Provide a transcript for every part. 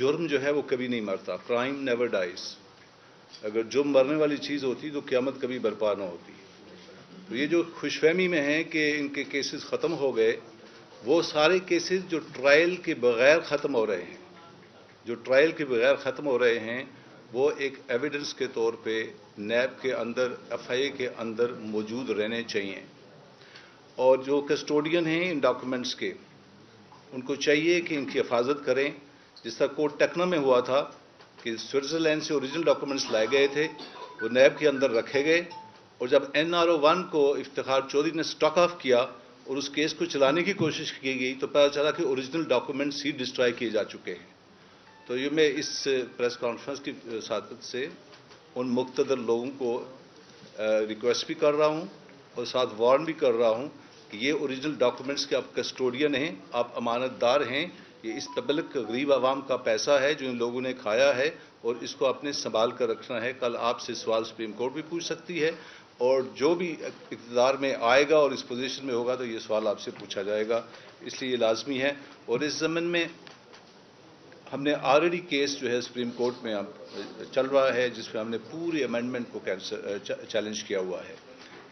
جرم جو ہے وہ کبھی نہیں مرتا، کرائم نیور ڈائز. اگر جرم مرنے والی چیز ہوتی تو قیامت کبھی برپا نہ ہوتی. تو یہ جو خوش فہمی میں ہیں کہ ان کے کیسز ختم ہو گئے، وہ سارے کیسز جو ٹرائل کے بغیر ختم ہو رہے ہیں، وہ ایک ایویڈنس کے طور پہ نیب کے اندر، ایف آئی اے کے اندر موجود رہنے چاہیے. اور جو کسٹوڈین ہیں ان ڈاکومنٹس کے، ان کو چاہیے کہ ان کی حفاظت کریں. جس طرح کوٹ ٹیکنا میں ہوا تھا کہ سوئٹزرلینڈ سے اوریجنل ڈاکومنٹس لائے گئے تھے، وہ نیب کے اندر رکھے گئے، اور جب NRO-1 کو افتخار چودھری نے سٹاک آف کیا اور اس کیس کو چلانے کی کوشش کی گئی تو پتہ چلا کہ اوریجنل ڈاکومنٹس ہی ڈسٹرائے کیے جا چکے ہیں. تو یہ میں اس پریس کانفرنس کی ساتھ سے ان مقتدر لوگوں کو ریکویسٹ بھی کر رہا ہوں اور ساتھ وارن بھی کر رہا ہوں کہ یہ اوریجنل ڈاکومنٹس کے آپ کسٹوڈین ہیں، آپ امانت دار ہیں. یہ اس پبلک غریب عوام کا پیسہ ہے جو ان لوگوں نے کھایا ہے، اور اس کو آپ نے سنبھال کر رکھنا ہے. کل آپ سے سوال سپریم کورٹ بھی پوچھ سکتی ہے، اور جو بھی اقتدار میں آئے گا اور اس پوزیشن میں ہوگا تو یہ سوال آپ سے پوچھا جائے گا. اس لیے یہ لازمی ہے. اور اس ضمن میں ہم نے آلریڈی کیس جو ہے سپریم کورٹ میں چل رہا ہے، جس میں ہم نے پوری امینڈمنٹ کو چیلنج کیا ہوا ہے.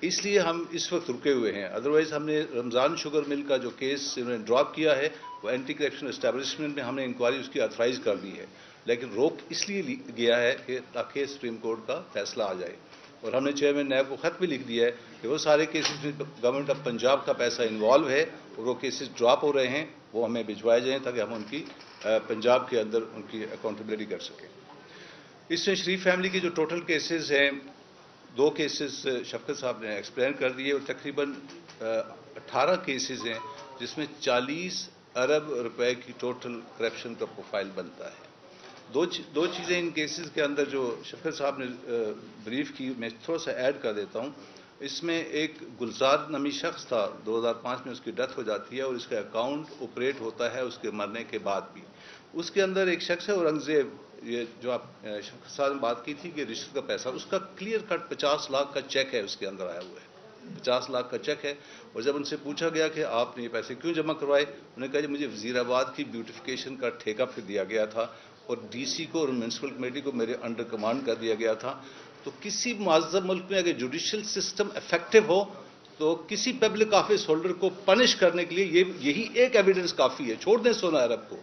اس لیے ہم اس وقت رکے ہوئے ہیں. ادروائز ہم نے رمضان شوگر مل کا جو کیس انہوں نے ڈراپ کیا ہے، وہ اینٹی کرپشن اسٹیبلشمنٹ میں ہم نے انکوائری اس کی آتھرائز کر دی ہے، لیکن روک اس لیے گیا ہے کہ تاکہ سپریم کورٹ کا فیصلہ آ جائے. اور ہم نے چیئرمین نیب کو خط بھی لکھ دیا ہے کہ وہ سارے کیسز میں گورنمنٹ آف پنجاب کا پیسہ انوالو ہے اور وہ کیسز ڈراپ ہو رہے ہیں، وہ ہمیں بھجوائے جائیں تاکہ ہم ان کی پنجاب کے اندر ان کی اکاؤنٹیبلٹی کر سکیں. اس میں شریف فیملی کے جو ٹوٹل کیسز ہیں، 2 کیسز شفقت صاحب نے ایکسپلین کر دیے، اور تقریباً 18 کیسز ہیں جس میں 40 ارب روپے کی ٹوٹل کرپشن کا پروفائل بنتا ہے. دو چیزیں ان کیسز کے اندر جو شفقت صاحب نے بریف کی، میں تھوڑا سا ایڈ کر دیتا ہوں. اس میں ایک گلزار نامی شخص تھا، 2005 میں اس کی ڈیتھ ہو جاتی ہے اور اس کا اکاؤنٹ آپریٹ ہوتا ہے اس کے مرنے کے بعد بھی. اس کے اندر ایک شخص ہے اورنگزیب، یہ جو آپ شفقت صاحب نے بات کی تھی کہ رشوت کا پیسہ، اس کا کلیئر کٹ 50 لاکھ کا چیک ہے اس کے اندر آیا ہوا ہے، 50 لاکھ کا چیک ہے. اور جب ان سے پوچھا گیا کہ آپ نے یہ پیسے کیوں جمع کروائے، انہوں نے کہا کہ مجھے وزیر آباد کی بیوٹیفیکیشن کا ٹھیکہ پھر دیا گیا تھا اور ڈی سی کو اور میونسپل کمیٹی کو میرے انڈر کمانڈ کر دیا گیا تھا. تو کسی معذب ملک میں اگر جوڈیشل سسٹم افیکٹو ہو تو کسی پبلک آفس ہولڈر کو پنش کرنے کے لیے یہی ایک ایویڈنس کافی ہے. چھوڑ دیں 16 ارب کو.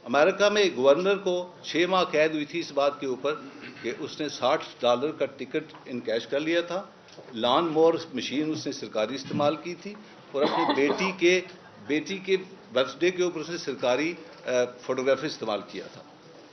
امریکہ میں گورنر کو 6 ماہ قید ہوئی تھی اس بات کے اوپر کہ اس نے $60 کا ٹکٹ ان کیش کر لیا تھا، لان مور مشین اس نے سرکاری استعمال کی تھی، اور اپنی بیٹی کے برتھ ڈے کے اوپر اس نے سرکاری فوٹوگرافی استعمال کیا تھا.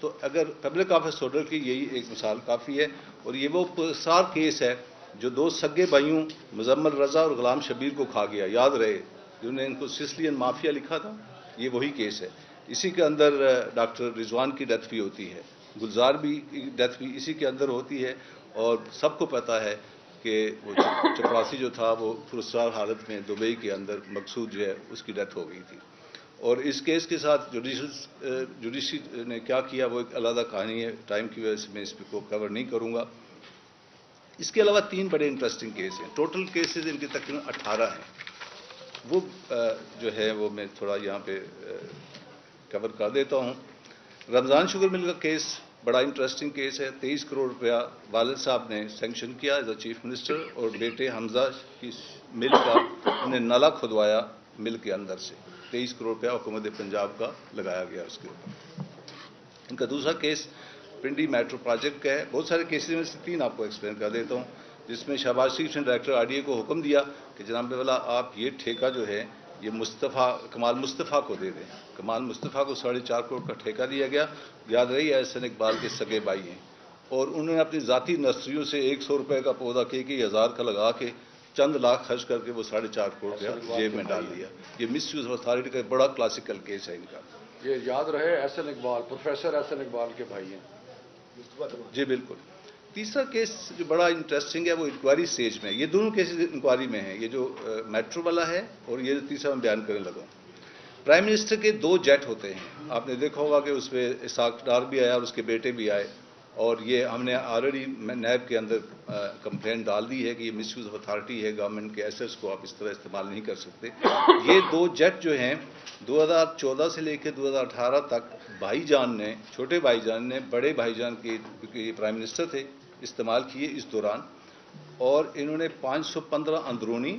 تو اگر پبلک آفس ہولڈر کی یہی ایک مثال کافی ہے. اور یہ وہ پرسار کیس ہے جو 2 سگے بھائیوں مزمل رضا اور غلام شبیر کو کھا گیا، یاد رہے، جنہوں نے ان کو سسلین مافیا لکھا تھا. یہ وہی کیس ہے. اسی کے اندر ڈاکٹر رضوان کی ڈیتھ بھی ہوتی ہے، گلزار بھی ڈیتھ بھی اسی کے اندر ہوتی ہے. اور سب کو پتہ ہے کہ وہ چپراسی جو تھا وہ پرسار حالت میں دبئی کے اندر مقصود جو ہے اس کی ڈیتھ ہو گئی تھی. اور اس کیس کے ساتھ جوڈیشری نے کیا کیا وہ ایک علیحدہ کہانی ہے، ٹائم کی وجہ سے میں اس کو کور نہیں کروں گا. اس کے علاوہ 3 بڑے انٹرسٹنگ کیس ہیں. ٹوٹل کیسز ان کے تقریباً 18 ہیں. وہ جو ہے وہ میں تھوڑا یہاں پہ کور کر دیتا ہوں. رمضان شوگر مل کا کیس بڑا انٹرسٹنگ کیس ہے. 23 کروڑ روپیہ والد صاحب نے سینکشن کیا ایز اے چیف منسٹر، اور بیٹے حمزہ کی مل کا انہیں نالا کھدوایا مل کے اندر سے. 23 کروڑ روپیہ حکومت پنجاب کا لگایا گیا اس کے اوپر. ان کا دوسرا کیس پنڈی میٹرو پروجیکٹ کا ہے. بہت سارے کیسز میں سے 3 آپ کو ایکسپلین کر دیتا ہوں، جس میں شہباز شریف نے ڈائریکٹر RDA کو حکم دیا کہ جناب والا آپ یہ ٹھیکہ جو ہے یہ کمال مصطفیٰ کو دے دیں. کمال مصطفیٰ کو 4.5 کروڑ کا ٹھیکہ دیا گیا. یاد رہی احسن اقبال کے سگے بھائی ہیں، اور انہوں نے اپنی ذاتی نرسریوں سے 100 روپے کا پودا کے 1000 کا لگا کے چند لاکھ خرچ کر کے وہ 4.5 کروڑ روپیہ جیب میں ڈال دیا. یہ مس یوز آف اتھارٹی کا بڑا کلاسیکل کیس ہے ان کا. یہ یاد رہے احسن اقبال، پروفیسر احسن اقبال کے بھائی ہیں. جی بالکل. تیسرا کیس جو بڑا انٹرسٹنگ ہے وہ انکوائری سٹیج میں. یہ دونوں کیسز انکوائری میں ہیں، یہ جو میٹرو والا ہے اور یہ تیسرا میں بیان کرنے لگا. پرائم منسٹر کے 2 جیٹ ہوتے ہیں. آپ نے دیکھا ہوگا کہ اس پہ اسحاق ڈار بھی آیا اور اس کے بیٹے بھی آئے، اور یہ ہم نے آلریڈی نیب کے اندر کمپلین ڈال دی ہے کہ یہ مس یوز آف اتھارٹی ہے، گورنمنٹ کے ایسٹس کو آپ اس طرح استعمال نہیں کر سکتے. یہ 2 جیٹ جو ہیں 2014 سے لے کے 2018 تک بھائی جان نے، چھوٹے بھائی جان نے بڑے بھائی جان کے، کیونکہ یہ پرائم منسٹر تھے، استعمال کیے اس دوران، اور انہوں نے 515 اندرونی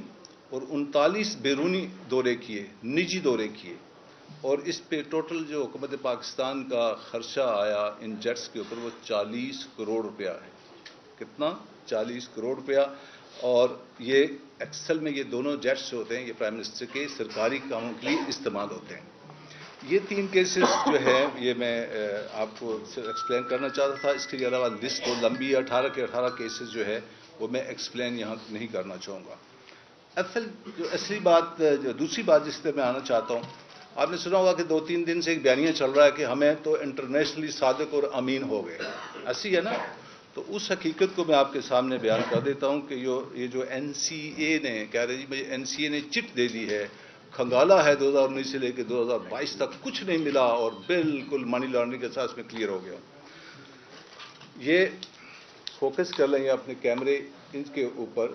اور 39 بیرونی دورے کیے، نجی دورے کیے، اور اس پہ ٹوٹل جو حکومت پاکستان کا خرچہ آیا ان جیٹس کے اوپر وہ 40 کروڑ روپیہ ہے۔ کتنا؟ 40 کروڑ روپیہ۔ اور یہ ایکسل میں یہ دونوں جیٹس جو ہوتے ہیں یہ پرائم منسٹر کے سرکاری کاموں کے لیے استعمال ہوتے ہیں۔ یہ 3 کیسز جو ہے یہ میں آپ کو ایکسپلین کرنا چاہتا تھا۔ اس کے علاوہ لسٹ تو لمبی ہے، 18 کے 18 کیسز جو ہے وہ میں ایکسپلین یہاں نہیں کرنا چاہوں گا۔ اصلی بات، جو دوسری بات جس پہ میں آنا چاہتا ہوں، آپ نے سنا ہوگا کہ 2-3 دن سے ایک بیانیہ چل رہا ہے کہ ہمیں تو انٹرنیشنلی صادق اور امین ہو گئے، ایسی ہے نا؟ تو اس حقیقت کو میں آپ کے سامنے بیان کر دیتا ہوں کہ یہ جو این سی اے نے کہہ رہے جی این سی اے نے چٹ دے دی ہے، کھنگالا ہے 2019 سے لے کے 2022 تک کچھ نہیں ملا اور بالکل منی لانڈرنگ کے ساتھ میں کلیئر ہو گیا۔ یہ فوکس کر لیں گے اپنے کیمرے ان کے اوپر،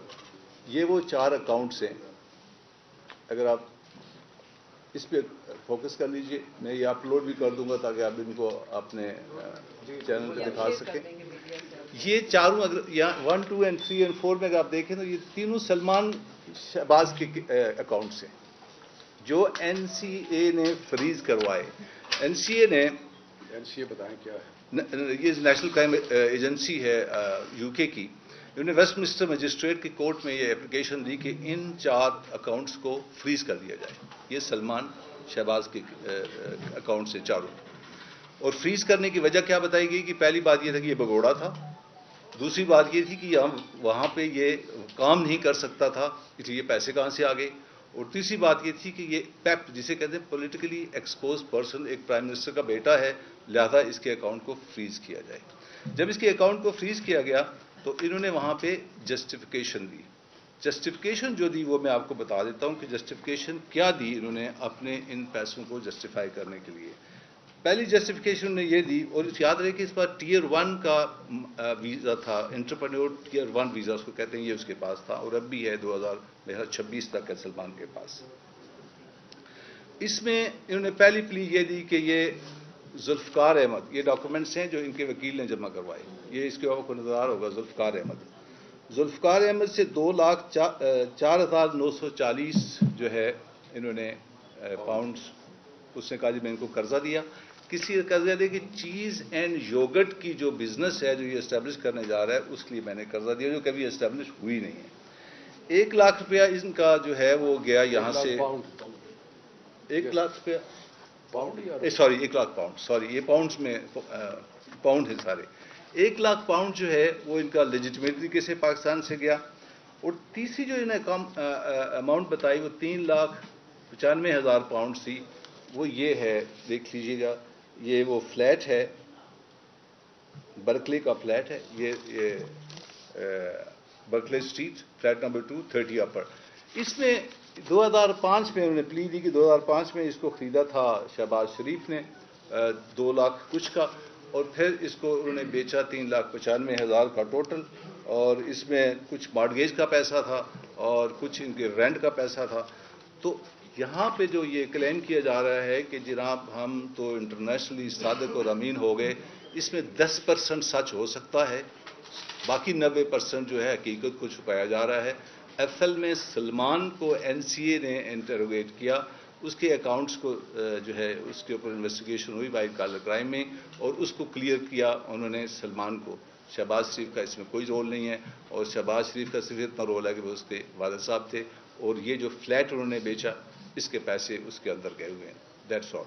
یہ وہ 4 اکاؤنٹس ہیں، اگر آپ اس پہ فوکس کر لیجئے، میں یہ اپلوڈ بھی کر دوں گا تاکہ آپ ان کو اپنے چینل پہ دکھا سکیں۔ یہ چاروں اگر یہاں 1, 2 اور 3 اور 4 میں اگر آپ دیکھیں تو یہ تینوں سلمان شہباز کے اکاؤنٹس ہیں جو این سی اے نے فریز کروائے۔ این سی اے بتائیں کیا ہے؟ یہ نیشنل کرائم ایجنسی ہے یو کے کی، انہوں نے ویسٹ منسٹر مجسٹریٹ کی کورٹ میں یہ اپلیکیشن دی کہ ان 4 اکاؤنٹس کو فریز کر دیا جائے۔ یہ سلمان شہباز کے اکاؤنٹ سے چاروں، اور فریز کرنے کی وجہ کیا بتائی گئی کہ پہلی بات یہ تھا کہ یہ بگوڑا تھا، دوسری بات یہ تھی کہ وہاں پہ یہ کام نہیں کر سکتا تھا، اس لیے پیسے کہاں سے آ گئے، اور تیسری بات یہ تھی کہ یہ پیپ جسے کہتے ہیں پولیٹیکلی ایکسپوز پرسن، ایک پرائم منسٹر کا بیٹا ہے، لہذا اس کے اکاؤنٹ کو فریز کیا جائے۔ جب اس کے اکاؤنٹ کو فریز کیا گیا تو انہوں نے وہاں پہ جسٹیفیکیشن دی۔ جسٹیفیکیشن جو دی وہ میں آپ کو بتا دیتا ہوں کہ جسٹیفیکیشن کیا دی انہوں نے اپنے ان پیسوں کو جسٹیفائی کرنے کے لیے۔ پہلی جسٹیفیکیشن نے یہ دی، اور یاد رہے کہ اس پر ٹیئر 1 کا ویزا تھا، انٹرپرینیور ٹیئر 1 ویزا اس کو کہتے ہیں، یہ اس کے پاس تھا اور اب بھی ہے 2026 تک ہے سلمان کے پاس۔ اس میں انہوں نے پہلی پلی یہ دی کہ یہ ذوالفقار احمد، یہ ڈاکومنٹس ہیں جو ان کے وکیل نے جمع کروائے، یہ اس کے آپ کو نظر ہوگا ذوالفقار احمد سے 2,04,940 جو ہے انہوں نے پاؤنڈز، اس نے کہا جی میں ان کو قرضہ دیا۔ کسی قرضہ دے کہ چیز اینڈ یوگرٹ کی جو بزنس ہے جو یہ اسٹیبلش کرنے جا رہا ہے اس کے لیے میں نے قرضہ دیا، جو کبھی اسٹیبلش ہوئی نہیں ہے۔ 1 لاکھ روپیہ ان کا جو ہے وہ گیا یہاں سے، 1 لاکھ روپیہ سوری 1 لاکھ پاؤنڈ، سوری یہ پاؤنڈز میں پاؤنڈ ہے سارے، 1 لاکھ پاؤنڈ جو ہے وہ ان کا لیجٹمیٹ طریقے سے پاکستان سے گیا۔ اور تیسری جو انہیں اماؤنٹ بتائی وہ 3,95,000 پاؤنڈ تھی، وہ یہ ہے، دیکھ لیجیے گا، یہ وہ فلیٹ ہے، برکلے کا فلیٹ ہے، یہ برکلے اسٹریٹ، فلیٹ نمبر 2 30 اپر۔ اس میں 2005 میں انہوں نے پلی دی کہ 2005 میں اس کو خریدا تھا شہباز شریف نے 2 لاکھ کچھ کا، اور پھر اس کو انہوں نے بیچا 3,95,000 کا ٹوٹل، اور اس میں کچھ مارگیج کا پیسہ تھا اور کچھ ان کے رینٹ کا پیسہ تھا۔ تو یہاں پہ جو یہ کلیم کیا جا رہا ہے کہ جناب ہم تو انٹرنیشنلی صادق اور امین ہو گئے، اس میں 10% سچ ہو سکتا ہے، باقی 90% جو ہے حقیقت کو چھپایا جا رہا ہے۔ اصل میں سلمان کو این سی اے نے انٹروگیٹ کیا، اس کے اکاؤنٹس کو جو ہے اس کے اوپر انویسٹیگیشن ہوئی وائٹ کالر کرائم میں، اور اس کو کلیئر کیا انہوں نے سلمان کو۔ شہباز شریف کا اس میں کوئی رول نہیں ہے، اور شہباز شریف کا صرف اتنا رول ہے کہ وہ اس کے والد صاحب تھے، اور یہ جو فلیٹ انہوں نے بیچا اس کے پیسے اس کے اندر گئے ہوئے ہیں، دیٹس آل۔